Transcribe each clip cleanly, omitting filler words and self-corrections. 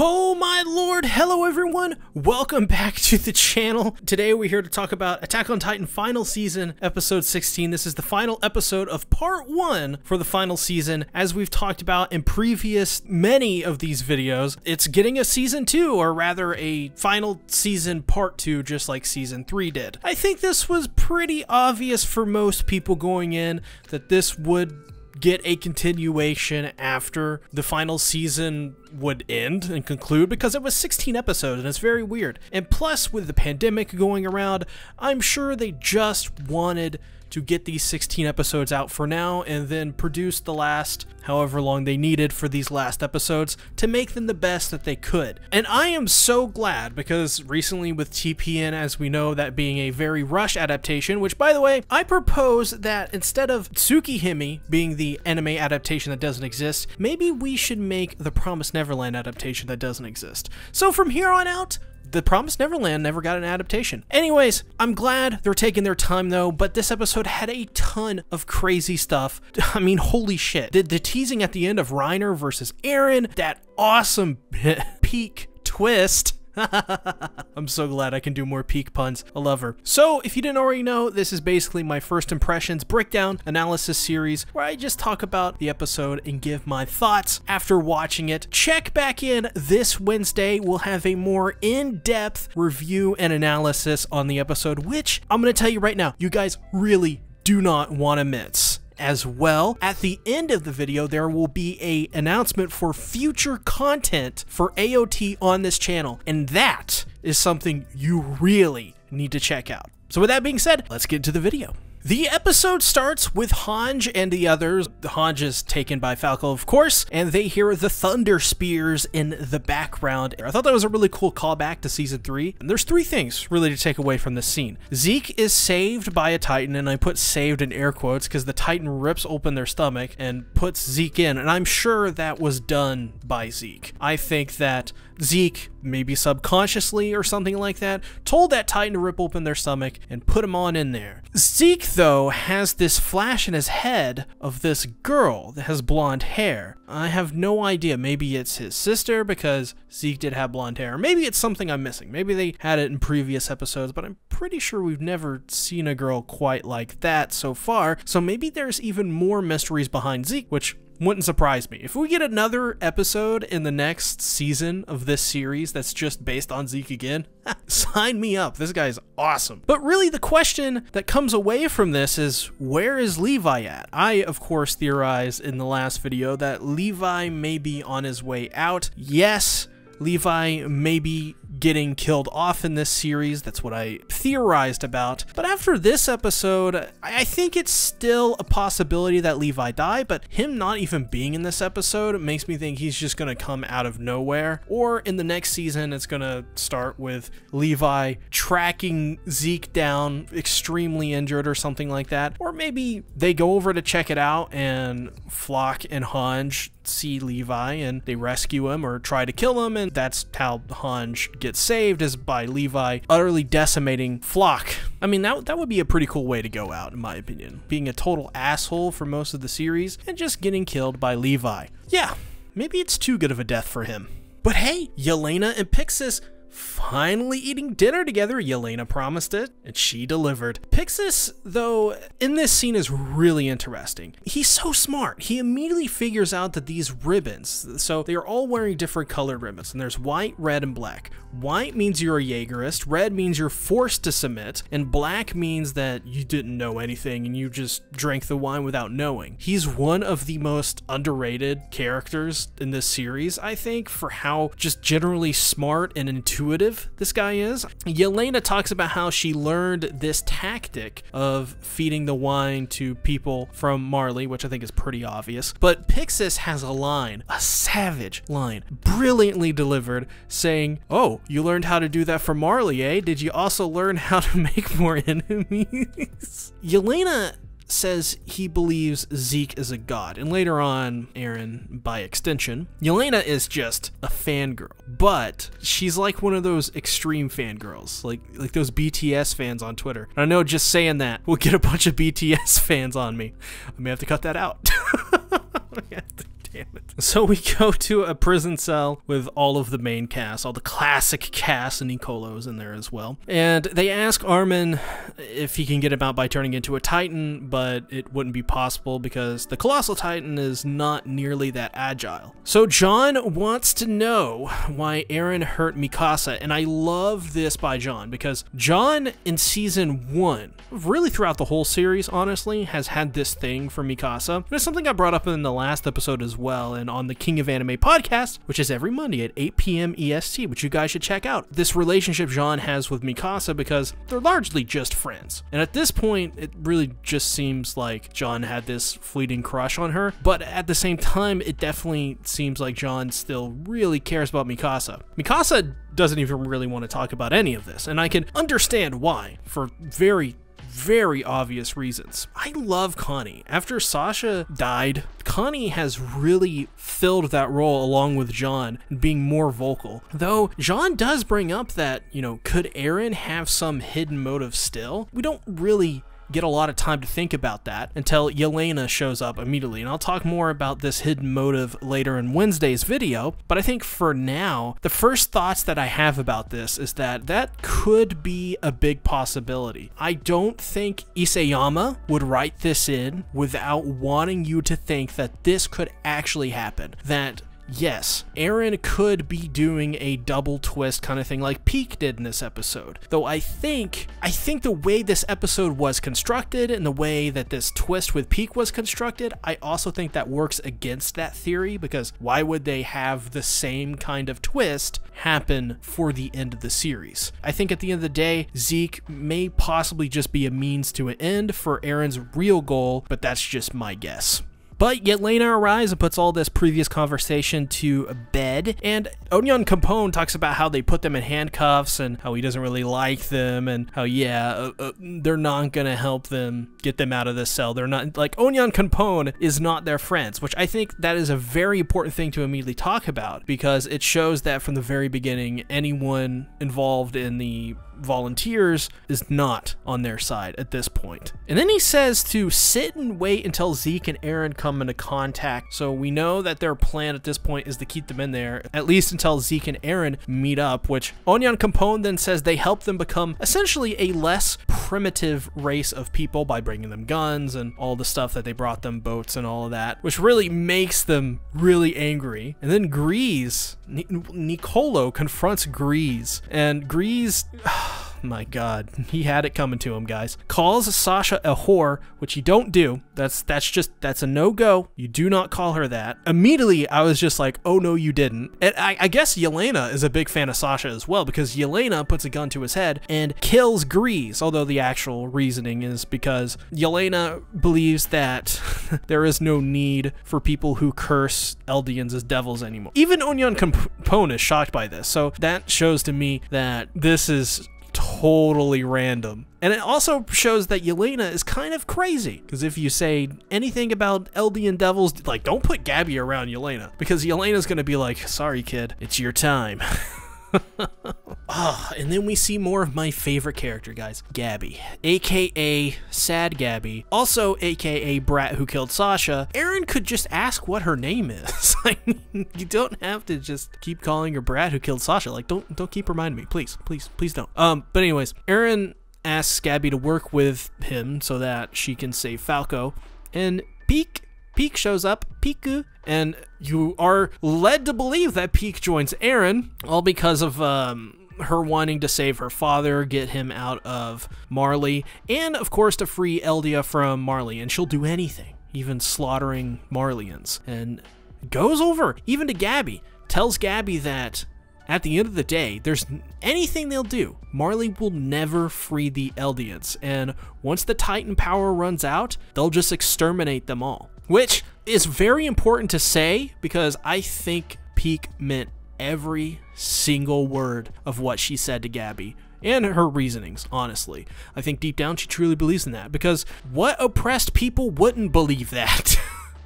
Oh my lord, hello everyone, welcome back to the channel. Today we're here to talk about Attack on Titan final season, episode 16. This is the final episode of part 1 for the final season. As we've talked about in previous many of these videos, it's getting a season 2, or rather a final season part 2, just like season 3 did. I think this was pretty obvious for most people going in that this would get a continuation after the final season would end and conclude, because it was 16 episodes and it's very weird. And plus, with the pandemic going around, I'm sure they just wanted to get these 16 episodes out for now and then produce the last however long they needed for these last episodes to make them the best that they could. And I am so glad, because recently with TPN, as we know, that being a very rushed adaptation, which by the way, I propose that instead of Tsukihime being the anime adaptation that doesn't exist, maybe we should make the Promised Neverland adaptation that doesn't exist. So from here on out, The Promised Neverland never got an adaptation. Anyways, I'm glad they're taking their time though, but this episode had a ton of crazy stuff. I mean, holy shit. The teasing at the end of Reiner versus Eren, that awesome peak twist. I'm so glad I can do more peak puns. I love her. So, if you didn't already know, this is basically my first impressions breakdown analysis series where I just talk about the episode and give my thoughts after watching it. Check back in this Wednesday. We'll have a more in-depth review and analysis on the episode, which I'm going to tell you right now, you guys really do not want to miss. As well, at the end of the video, there will be an announcement for future content for AOT on this channel, and that is something you really need to check out. So with that being said, let's get into the video. The episode starts with Hange and the others. Hange is taken by Falco, of course, and they hear the thunder spears in the background. I thought that was a really cool callback to season 3. And there's 3 things really to take away from this scene. Zeke is saved by a Titan, and I put saved in air quotes because the Titan rips open their stomach and puts Zeke in, and I'm sure that was done by Zeke. I think that Zeke, maybe subconsciously or something like that, told that Titan to rip open their stomach and put him on in there. Zeke, though, has this flash in his head of this girl that has blonde hair. I have no idea. Maybe it's his sister, because Zeke did have blonde hair. Maybe it's something I'm missing. Maybe they had it in previous episodes, but I'm pretty sure we've never seen a girl quite like that so far. So maybe there's even more mysteries behind Zeke, which wouldn't surprise me. If we get another episode in the next season of this series that's just based on Zeke again, sign me up. This guy's awesome. But really the question that comes away from this is, where is Levi at? I, of course, theorized in the last video that Levi may be on his way out. Yes, Levi may be getting killed off in this series. That's what I theorized about. But after this episode, I think it's still a possibility that Levi died, but him not even being in this episode makes me think he's just gonna come out of nowhere. Or in the next season, it's gonna start with Levi tracking Zeke down, extremely injured or something like that. Or maybe they go over to check it out and Floch and Hange see Levi and they rescue him or try to kill him, and that's how Hange gets saved, is by Levi utterly decimating Floch. I mean, that would be a pretty cool way to go out, in my opinion. Being a total asshole for most of the series and just getting killed by Levi. Yeah, maybe it's too good of a death for him. But hey, Yelena and Pixis finally eating dinner together. Yelena promised it, and she delivered. Pixis, though, in this scene is really interesting. He's so smart. He immediately figures out that these ribbons, so they are all wearing different colored ribbons, and there's white, red, and black. White means you're a Jaegerist, red means you're forced to submit, and black means that you didn't know anything and you just drank the wine without knowing. He's one of the most underrated characters in this series, I think, for how just generally smart and intuitive this guy is. Yelena talks about how she learned this tactic of feeding the wine to people from Marley, which I think is pretty obvious. But Pixis has a line, a savage line, brilliantly delivered, saying, "Oh, you learned how to do that from Marley, eh? Did you also learn how to make more enemies?" Yelena says he believes Zeke is a god, and later on, Eren by extension. Yelena is just a fangirl, but she's like one of those extreme fangirls, like those BTS fans on Twitter. And I know just saying that will get a bunch of BTS fans on me. I may have to cut that out. Damn it. So we go to a prison cell with all of the main cast, all the classic cast, and Nicolo's in there as well. And they ask Armin if he can get him out by turning into a Titan, but it wouldn't be possible because the Colossal Titan is not nearly that agile. So John wants to know why Eren hurt Mikasa, and I love this by John because John in season 1, really throughout the whole series, honestly, has had this thing for Mikasa. And it's something I brought up in the last episode as well, and on the King of Anime podcast, which is every Monday at 8 p.m. EST, which you guys should check out. This relationship John has with Mikasa because they're largely just friends. And at this point, it really just seems like John had this fleeting crush on her, but at the same time, it definitely seems like John still really cares about Mikasa. Mikasa doesn't even really want to talk about any of this, and I can understand why, for very obvious reasons. I love Connie. After Sasha died, Connie has really filled that role along with John, being more vocal. Though John does bring up that, you know, could Eren have some hidden motive still? We don't really get a lot of time to think about that until Yelena shows up immediately, and I'll talk more about this hidden motive later in Wednesday's video, but I think for now, the first thoughts that I have about this is that that could be a big possibility. I don't think Isayama would write this in without wanting you to think that this could actually happen, that yes, Eren could be doing a double twist kind of thing like Pieck did in this episode. Though I think the way this episode was constructed and the way that this twist with Pieck was constructed, I also think that works against that theory, because why would they have the same kind of twist happen for the end of the series? I think at the end of the day, Zeke may possibly just be a means to an end for Eren's real goal, but that's just my guess. But Yelena arrives and puts all this previous conversation to bed, and Onyan Capone talks about how they put them in handcuffs and how he doesn't really like them, and how, yeah, they're not gonna help them get them out of this cell. They're not, like, Onyan Capone is not their friends, which I think that is a very important thing to immediately talk about, because it shows that from the very beginning, anyone involved in the volunteers is not on their side at this point. And then he says to sit and wait until Zeke and Eren come into contact. So we know that their plan at this point is to keep them in there, at least until Zeke and Eren meet up, which Onyan Capone then says they help them become essentially a less primitive race of people by bringing them guns and all the stuff that they brought them, boats and all of that, which really makes them really angry. And then Grease, Nicolo confronts Grease, and Grease, my god, he had it coming to him, guys. Calls Sasha a whore, which you don't do. That's a no-go. You do not call her that. Immediately, I was just like, oh no, you didn't. And I guess Yelena is a big fan of Sasha as well, because Yelena puts a gun to his head and kills Grease, although the actual reasoning is because Yelena believes that there is no need for people who curse Eldians as devils anymore. Even Onyan Capone is shocked by this, so that shows to me that this is totally random. And it also shows that Yelena is kind of crazy, because if you say anything about Eldian devils, like, don't put Gabby around Yelena, because Yelena's gonna be like, sorry kid, it's your time. And then we see more of my favorite character, guys, Gabby, aka Sad Gabby, also aka Brat who killed Sasha. Eren could just ask what her name is. I mean, you don't have to just keep calling her Brat who killed Sasha. Like, don't keep reminding me, please don't. But anyways, Eren asks Gabby to work with him so that she can save Falco, and Pieck shows up, Pieck, and you are led to believe that Pieck joins Eren, all because of her wanting to save her father, get him out of Marley, and of course to free Eldia from Marley, and she'll do anything, even slaughtering Marleyans, and goes over even to Gabby, tells Gabby that at the end of the day, there's anything they'll do, Marley will never free the Eldians, and once the Titan power runs out, they'll just exterminate them all. Which is very important to say, because I think Pieck meant every single word of what she said to Gabby, and her reasonings, honestly. I think deep down she truly believes in that, because what oppressed people wouldn't believe that?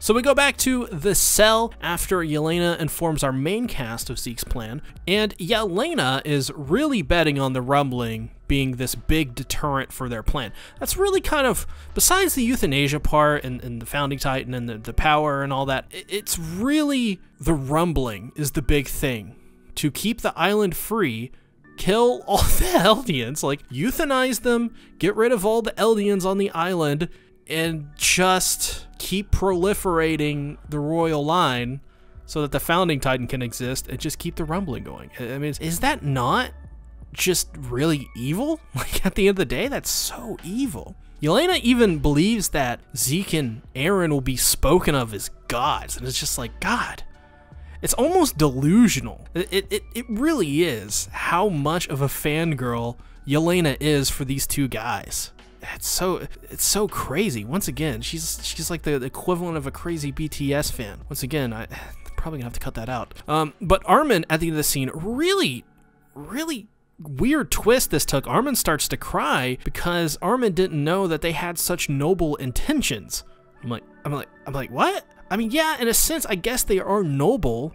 So we go back to the cell after Yelena informs our main cast of Zeke's plan, and Yelena is really betting on the rumbling being this big deterrent for their plan. That's really kind of, besides the euthanasia part and the founding titan and the power and all that, it's really the rumbling is the big thing. To keep the island free, kill all the Eldians, like euthanize them, get rid of all the Eldians on the island, and just keep proliferating the royal line so that the founding titan can exist and just keep the rumbling going. I mean, is that not just really evil? Like, at the end of the day, that's so evil. Yelena even believes that Zeke and Eren will be spoken of as gods, and it's just like, God. It's almost delusional. It really is how much of a fangirl Yelena is for these two guys. It's so crazy. Once again, she's like the equivalent of a crazy BTS fan. Once again, I'm probably gonna have to cut that out. But Armin at the end of the scene, really weird twist this took. Armin starts to cry because Armin didn't know that they had such noble intentions. I'm like, what? I mean, yeah, in a sense, I guess they are noble,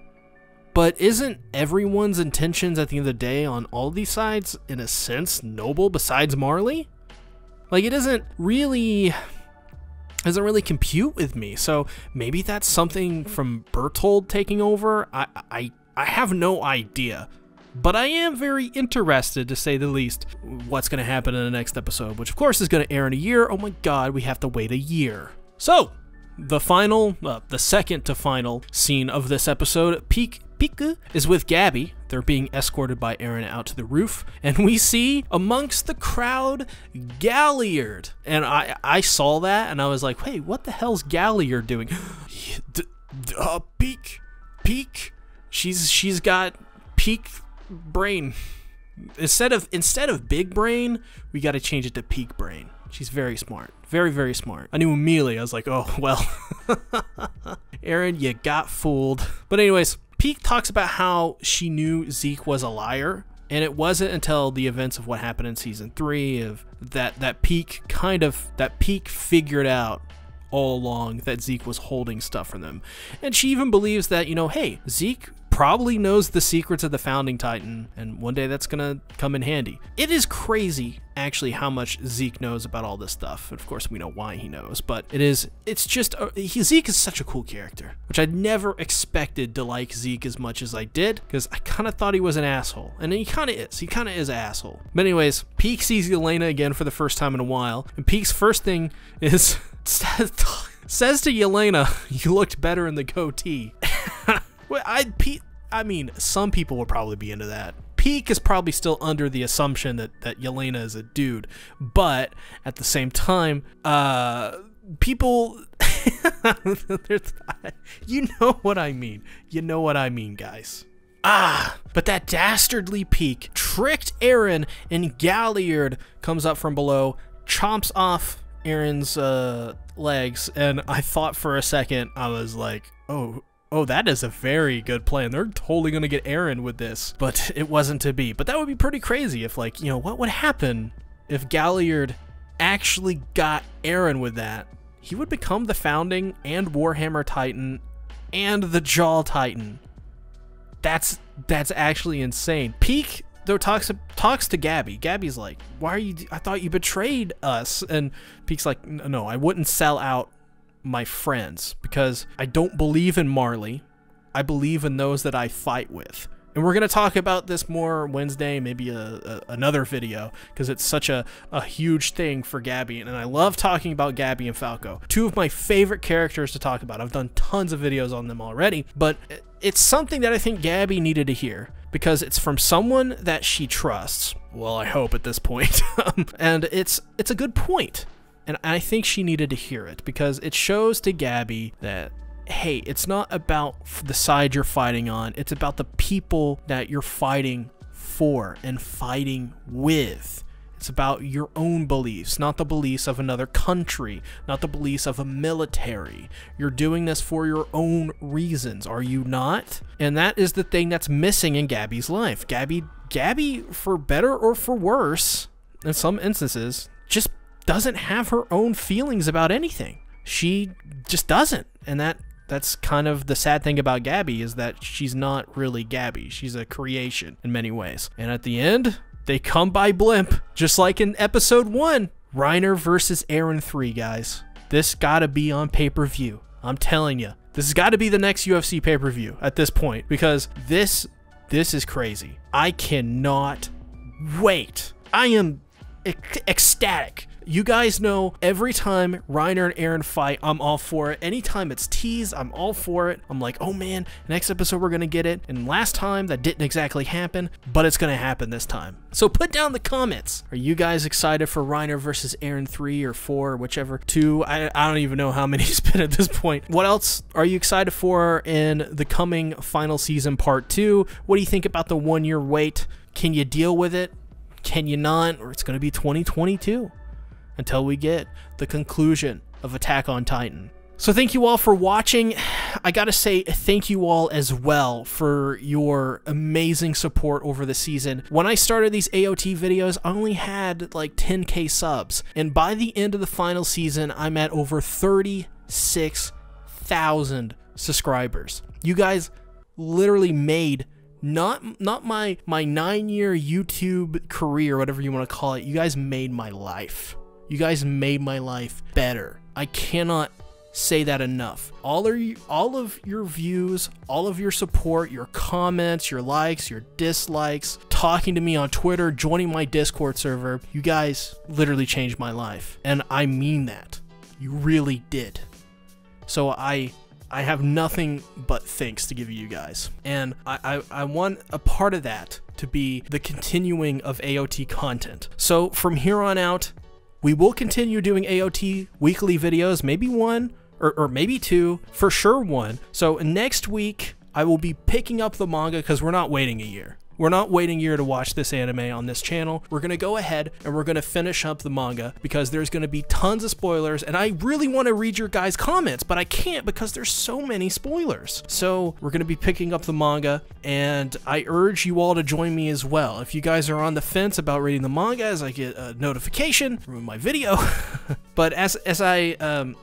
but isn't everyone's intentions at the end of the day on all these sides, in a sense, noble besides Marley? Like, it doesn't really compute with me. So maybe that's something from Bertold taking over. I have no idea. But I am very interested, to say the least, what's going to happen in the next episode, which of course is going to air in a year. Oh my god, we have to wait a year. So, the second to final scene of this episode, Piku is with Gabby. They're being escorted by Eren out to the roof, and we see amongst the crowd Galliard. And I saw that, and I was like, hey, what the hell's Galliard doing? Peak. She's got peak brain. Instead of big brain, we got to change it to peak brain. She's very smart. Very, very smart. I knew immediately. I was like, oh, well. Eren, you got fooled. But anyways, Peak talks about how she knew Zeke was a liar, and it wasn't until the events of what happened in season 3 of that Peak figured out all along that Zeke was holding stuff from them. And she even believes that, hey, Zeke probably knows the secrets of the founding titan, and one day that's gonna come in handy. It is crazy actually how much Zeke knows about all this stuff. Of course we know why he knows, but Zeke is such a cool character, which I never expected to like Zeke as much as I did, because I kind of thought he was an asshole, and he kind of is an asshole. But anyways, Peak sees Yelena again for the first time in a while, and Peak's first thing is says to Yelena, you looked better in the goatee. I mean, some people will probably be into that. Peak is probably still under the assumption that Yelena is a dude, but at the same time, people, you know what I mean. You know what I mean, guys. But that dastardly Peak tricked Eren, and Galliard comes up from below, chomps off Eren's legs, and I thought for a second, I was like, oh, that is a very good plan. They're totally going to get Eren with this, but it wasn't to be. But that would be pretty crazy if, like, what would happen if Galliard actually got Eren with that? He would become the Founding and Warhammer Titan and the Jaw Titan. That's actually insane. Peak, though, talks to Gabby. Gabby's like, why are you, I thought you betrayed us. And Peak's like, no, I wouldn't sell out my friends because I don't believe in Marley. I believe in those that I fight with. And we're going to talk about this more Wednesday, maybe another video, because it's such a huge thing for Gabby. And I love talking about Gabby and Falco. Two of my favorite characters to talk about. I've done tons of videos on them already, but it's something that I think Gabby needed to hear, because it's from someone that she trusts. Well, I hope at this point. And it's a good point. And I think she needed to hear it, because it shows to Gabby that, hey, it's not about the side you're fighting on. It's about the people that you're fighting for and fighting with. It's about your own beliefs, not the beliefs of another country, not the beliefs of a military. You're doing this for your own reasons, are you not? And that is the thing that's missing in Gabby's life. Gabby, for better or for worse, in some instances, just doesn't have her own feelings about anything. she just doesn't. And that's kind of the sad thing about Gabby, is that she's not really Gabby. She's a creation in many ways. And at the end, they come by blimp, just like in episode 1. Reiner versus Eren 3, guys. This gotta be on pay-per-view. I'm telling you. This has got to be the next UFC pay-per-view at this point, because this is crazy. I cannot wait. I am ecstatic. You guys know every time Reiner and Eren fight, I'm all for it. Anytime it's teased, I'm all for it. I'm like, oh man, next episode we're gonna get it. And last time that didn't exactly happen, but it's gonna happen this time. So put down the comments. Are you guys excited for Reiner versus Eren 3 or 4, or whichever? 2? I don't even know how many it's been at this point. What else are you excited for in the coming final season part 2? What do you think about the 1-year wait? Can you deal with it? Can you not? Or it's gonna be 2022. Until we get the conclusion of Attack on Titan. So thank you all for watching. I gotta say thank you all as well for your amazing support over the season. When I started these AOT videos, I only had like 10K subs. And by the end of the final season, I'm at over 36,000 subscribers. You guys literally made not my 9-year YouTube career, whatever you want to call it. You guys made my life. You guys made my life better. I cannot say that enough. All of your views, all of your support, your comments, your likes, your dislikes, talking to me on Twitter, joining my Discord server, you guys literally changed my life. And I mean that. You really did. So I have nothing but thanks to give you guys. And I want a part of that to be the continuing of AOT content. So from here on out, we will continue doing AOT weekly videos, maybe 1 or maybe 2, for sure 1. So next week, I will be picking up the manga because we're not waiting a year. We're not waiting a year to watch this anime on this channel. We're going to go ahead and we're going to finish up the manga because there's going to be tons of spoilers, and I really want to read your guys' comments, but I can't because there's so many spoilers. So we're going to be picking up the manga, and I urge you all to join me as well. If you guys are on the fence about reading the manga, as I get a notification from my video, but as I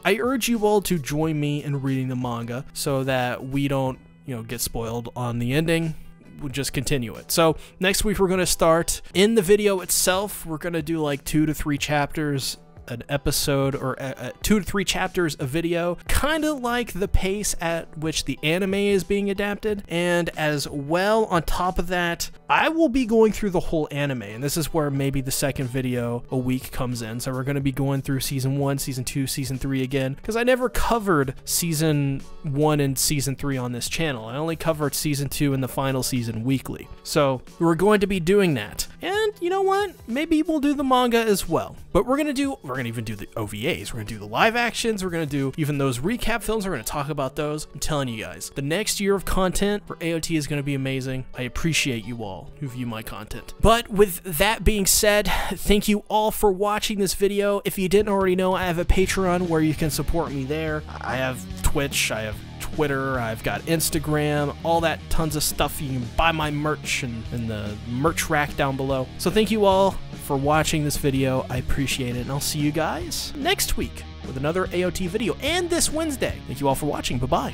urge you all to join me in reading the manga so that we don't, get spoiled on the ending. We'll just continue it. So next week we're going to start in the video itself. We're going to do like 2 to 3 chapters an episode, or 2 to 3 chapters a video, kind of like the pace at which the anime is being adapted. And as well, on top of that, I will be going through the whole anime, and this is where maybe the second video a week comes in. So we're going to be going through season 1, season 2, season 3 again, because I never covered season 1 and season 3 on this channel. I only covered season 2 and the final season weekly. So we're going to be doing that. And you know what? Maybe we'll do the manga as well. But we're going to even do the OVAs. We're going to do the live actions. We're going to do even those recap films. We're going to talk about those. I'm telling you guys, the next year of content for AOT is going to be amazing. I appreciate you all who view my content. But with that being said, thank you all for watching this video. If you didn't already know, I have a Patreon where you can support me there. I have Twitch, I have Twitter, I've got Instagram, all that tons of stuff. You can buy my merch in the merch rack down below. So thank you all for watching this video. I appreciate it, and I'll see you guys next week with another AOT video, and this Wednesday. Thank you all for watching. Bye-bye.